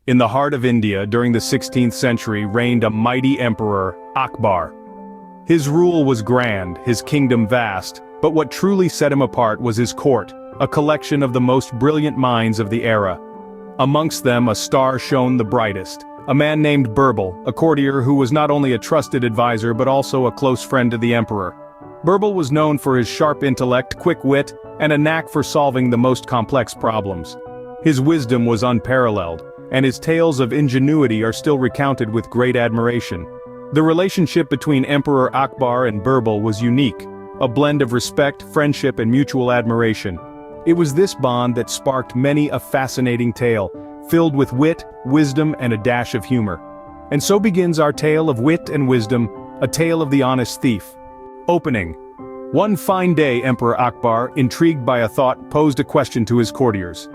In the heart of India during the 16th century reigned a mighty emperor, Akbar. His rule was grand, his kingdom vast, but what truly set him apart was his court, a collection of the most brilliant minds of the era. Amongst them a star shone the brightest, a man named Birbal, a courtier who was not only a trusted advisor but also a close friend to the emperor. Birbal was known for his sharp intellect, quick wit, and a knack for solving the most complex problems. His wisdom was unparalleled, and his tales of ingenuity are still recounted with great admiration. The relationship between Emperor Akbar and Birbal was unique, a blend of respect, friendship, and mutual admiration. It was this bond that sparked many a fascinating tale, filled with wit, wisdom, and a dash of humor. And so begins our tale of wit and wisdom, a tale of the honest thief. Opening. One fine day Emperor Akbar, intrigued by a thought, posed a question to his courtiers.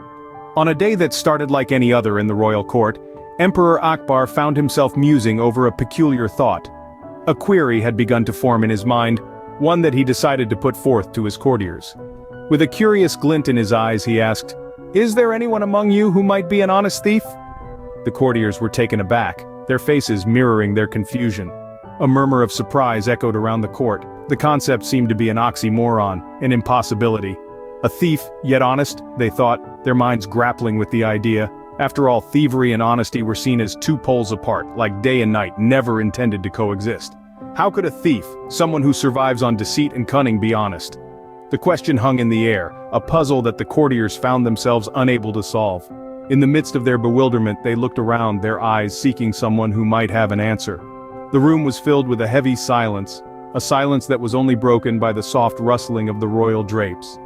On a day that started like any other in the royal court, Emperor Akbar found himself musing over a peculiar thought. A query had begun to form in his mind, one that he decided to put forth to his courtiers. With a curious glint in his eyes he asked, "Is there anyone among you who might be an honest thief?" The courtiers were taken aback, their faces mirroring their confusion. A murmur of surprise echoed around the court. The concept seemed to be an oxymoron, an impossibility. A thief, yet honest, they thought, their minds grappling with the idea. After all, thievery and honesty were seen as two poles apart, like day and night, never intended to coexist. How could a thief, someone who survives on deceit and cunning, be honest? The question hung in the air, a puzzle that the courtiers found themselves unable to solve. In the midst of their bewilderment they looked around, their eyes seeking someone who might have an answer. The room was filled with a heavy silence, a silence that was only broken by the soft rustling of the royal drapes.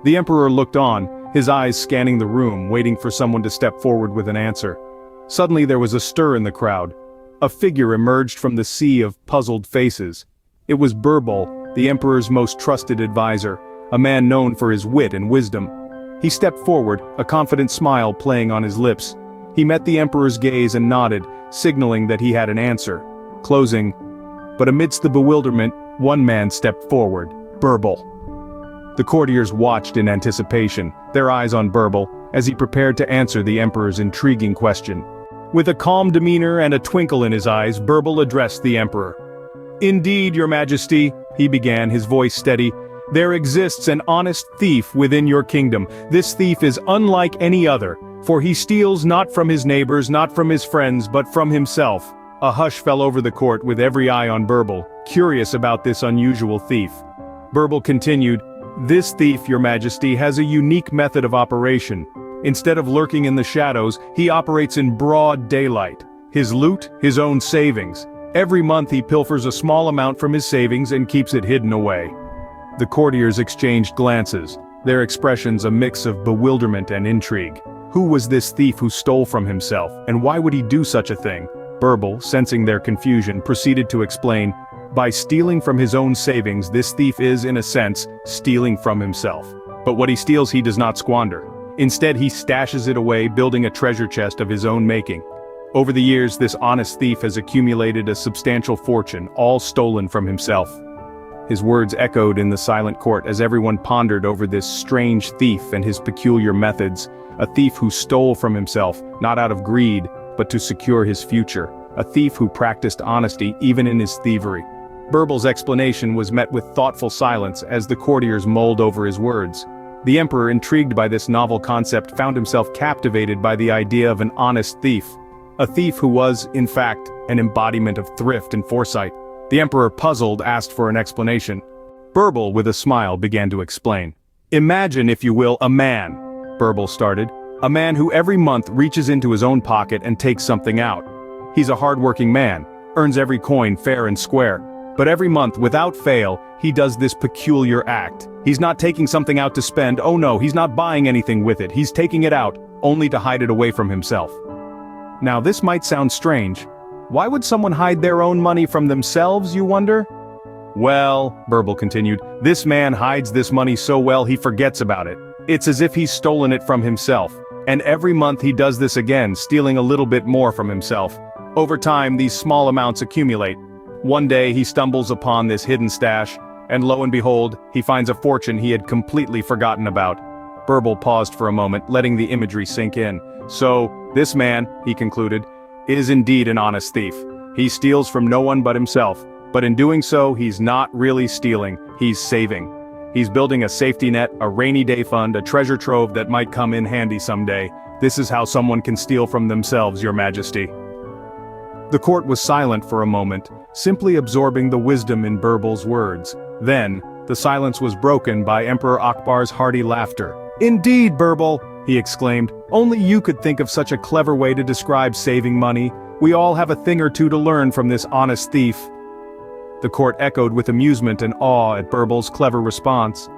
The emperor looked on, his eyes scanning the room, waiting for someone to step forward with an answer. Suddenly there was a stir in the crowd. A figure emerged from the sea of puzzled faces. It was Birbal, the emperor's most trusted advisor, a man known for his wit and wisdom. He stepped forward, a confident smile playing on his lips. He met the emperor's gaze and nodded, signaling that he had an answer. Closing. But amidst the bewilderment, one man stepped forward, Birbal. The courtiers watched in anticipation, their eyes on Birbal, as he prepared to answer the emperor's intriguing question. With a calm demeanor and a twinkle in his eyes, Birbal addressed the emperor. "Indeed, your majesty," he began, his voice steady, "there exists an honest thief within your kingdom. This thief is unlike any other, for he steals not from his neighbors, not from his friends, but from himself." A hush fell over the court with every eye on Birbal, curious about this unusual thief. Birbal continued, "This thief, your majesty, has a unique method of operation. Instead of lurking in the shadows, he operates in broad daylight. His loot, his own savings. Every month he pilfers a small amount from his savings and keeps it hidden away." The courtiers exchanged glances, their expressions a mix of bewilderment and intrigue. Who was this thief who stole from himself, and why would he do such a thing? Birbal, sensing their confusion, proceeded to explain, "By stealing from his own savings, this thief is, in a sense, stealing from himself. But what he steals he does not squander. Instead he stashes it away, building a treasure chest of his own making. Over the years this honest thief has accumulated a substantial fortune, all stolen from himself." His words echoed in the silent court as everyone pondered over this strange thief and his peculiar methods. A thief who stole from himself, not out of greed, but to secure his future. A thief who practiced honesty even in his thievery. Birbal's explanation was met with thoughtful silence as the courtiers mulled over his words. The emperor, intrigued by this novel concept, found himself captivated by the idea of an honest thief. A thief who was, in fact, an embodiment of thrift and foresight. The emperor, puzzled, asked for an explanation. Birbal, with a smile, began to explain. "Imagine, if you will, a man," Birbal started. "A man who every month reaches into his own pocket and takes something out. He's a hard-working man, earns every coin fair and square. But every month, without fail, he does this peculiar act. He's not taking something out to spend, oh no, he's not buying anything with it, he's taking it out, only to hide it away from himself." Now this might sound strange. Why would someone hide their own money from themselves, you wonder? "Well," Birbal continued, "this man hides this money so well he forgets about it. It's as if he's stolen it from himself. And every month he does this again, stealing a little bit more from himself. Over time these small amounts accumulate. One day he stumbles upon this hidden stash, and lo and behold, he finds a fortune he had completely forgotten about." Birbal paused for a moment, letting the imagery sink in. "So, This man, he concluded, is indeed an honest thief. He steals from no one but himself, but in doing so he's not really stealing, he's saving. He's building a safety net, a rainy day fund, a treasure trove that might come in handy someday. This is how someone can steal from themselves, Your Majesty. The court was silent for a moment, simply absorbing the wisdom in Birbal's words. Then, the silence was broken by Emperor Akbar's hearty laughter. "Indeed, Birbal!" he exclaimed. "Only you could think of such a clever way to describe saving money. We all have a thing or two to learn from this honest thief." The court echoed with amusement and awe at Birbal's clever response.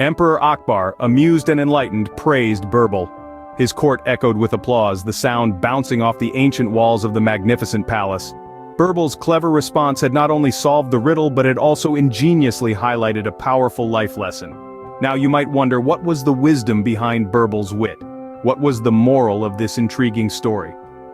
Emperor Akbar, amused and enlightened, praised Birbal. His court echoed with applause, the sound bouncing off the ancient walls of the magnificent palace. Birbal's clever response had not only solved the riddle but had also ingeniously highlighted a powerful life lesson. Now you might wonder, what was the wisdom behind Birbal's wit? What was the moral of this intriguing story?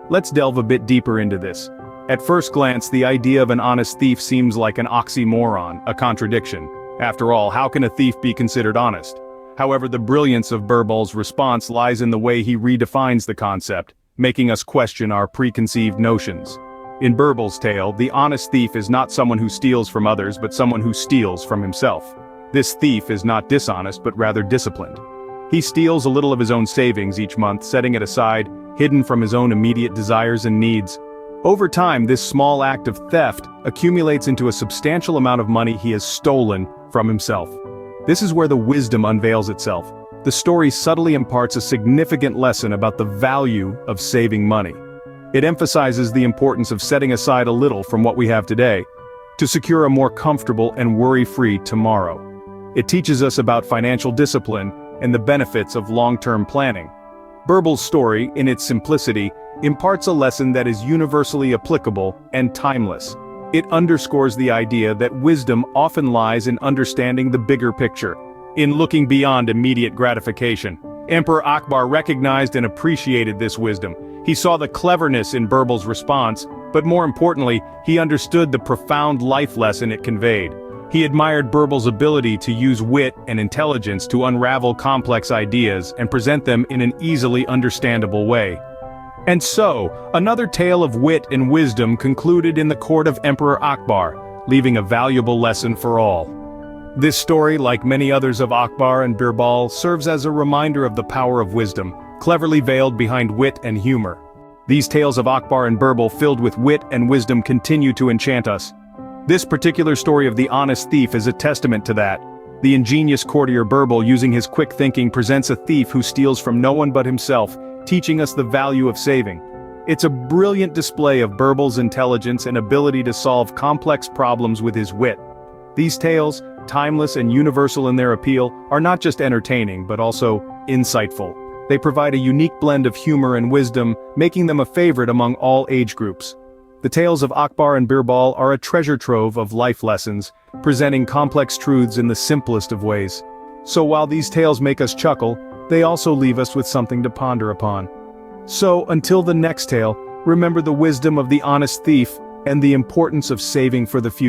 Let's delve a bit deeper into this. At first glance, the idea of an honest thief seems like an oxymoron, a contradiction. After all, how can a thief be considered honest? However, the brilliance of Birbal's response lies in the way he redefines the concept, making us question our preconceived notions. In Birbal's tale, the honest thief is not someone who steals from others but someone who steals from himself. This thief is not dishonest but rather disciplined. He steals a little of his own savings each month, setting it aside, hidden from his own immediate desires and needs. Over time, this small act of theft accumulates into a substantial amount of money he has stolen from himself. This is where the wisdom unveils itself. The story subtly imparts a significant lesson about the value of saving money. It emphasizes the importance of setting aside a little from what we have today, to secure a more comfortable and worry-free tomorrow. It teaches us about financial discipline and the benefits of long-term planning. Birbal's story, in its simplicity, imparts a lesson that is universally applicable and timeless. It underscores the idea that wisdom often lies in understanding the bigger picture, in looking beyond immediate gratification. Emperor Akbar recognized and appreciated this wisdom. He saw the cleverness in Birbal's response, but more importantly, he understood the profound life lesson it conveyed. He admired Birbal's ability to use wit and intelligence to unravel complex ideas and present them in an easily understandable way. And so, another tale of wit and wisdom concluded in the court of Emperor Akbar, leaving a valuable lesson for all. This story, like many others of Akbar and Birbal, serves as a reminder of the power of wisdom, cleverly veiled behind wit and humor. These tales of Akbar and Birbal filled with wit and wisdom continue to enchant us. This particular story of the honest thief is a testament to that. The ingenious courtier Birbal, using his quick thinking, presents a thief who steals from no one but himself, teaching us the value of saving. It's a brilliant display of Birbal's intelligence and ability to solve complex problems with his wit. These tales, timeless and universal in their appeal, are not just entertaining but also insightful. They provide a unique blend of humor and wisdom, making them a favorite among all age groups. The tales of Akbar and Birbal are a treasure trove of life lessons, presenting complex truths in the simplest of ways. So while these tales make us chuckle, they also leave us with something to ponder upon. So, until the next tale, remember the wisdom of the honest thief and the importance of saving for the future.